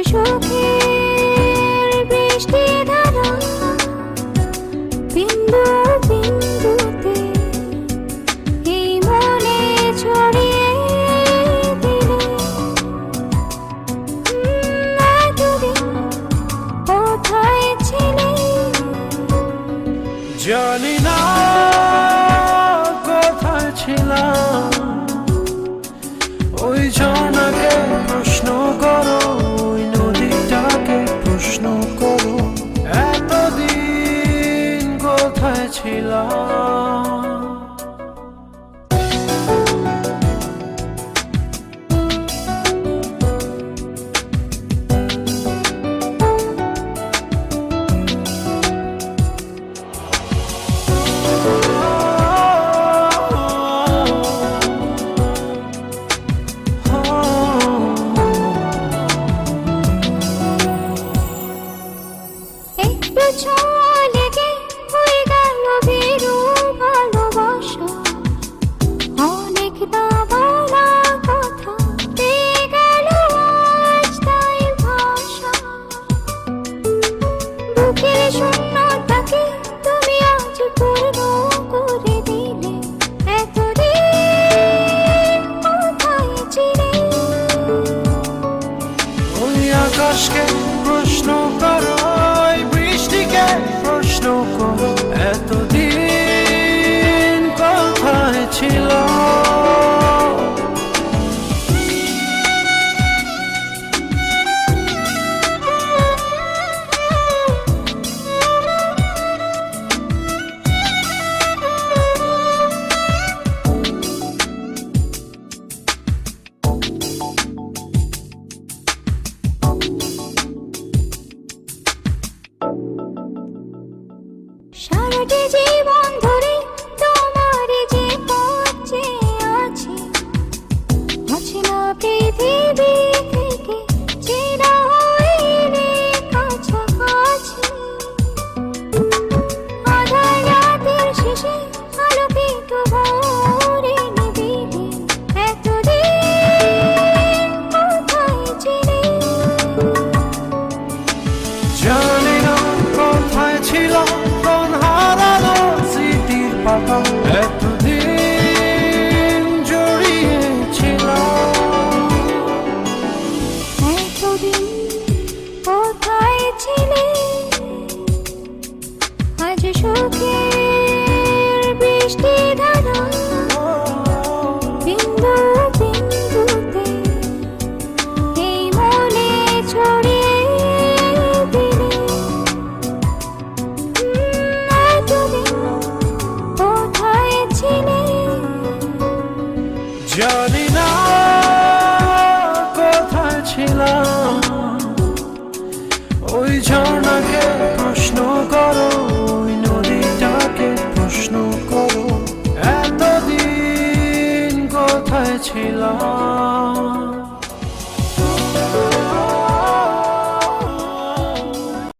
সুখের বৃষ্টি ধারা বিন্দু বিন্দুতে এই মনে ছড়িয়ে দিলে এতদিন কোথায় ছিলে জানি না কোথায় ছিলাম ওই ঝর্ণাকে প্রশ্ন করো ওই নদীটাকে প্রশ্ন করো এতদিন কোথায় ছিলাম ছোঁয়া লেগে হয়ে গেল ভীরু ভালোবাসা অনেক না বলা কথা পেয়ে গেল আজ তাই ভাষা বুকের শূন্যতাকে তুমি আজ পূর্ণ করে দিলে এতদিন কোথায় ছিলে ওই আকাশকে প্রশ্ন করো প্রশ্ন করো এতদিন কোথায় ছিল সারাটি জীবন ধরে তোমার যে পথ চেয়ে আছি অচেনা পৃথিবী থেকে চেনা হইলে কাছাকাছি আধার রাতের শেষে আলোকিত ভোরে নিবিড়ে এতদিন কোথায় ছিলে জানি না কোথায় ছিল এতদিন জড়িয়েছিল এতদিন কোথায় ছিলে আজ সুখের বৃষ্টি ধারা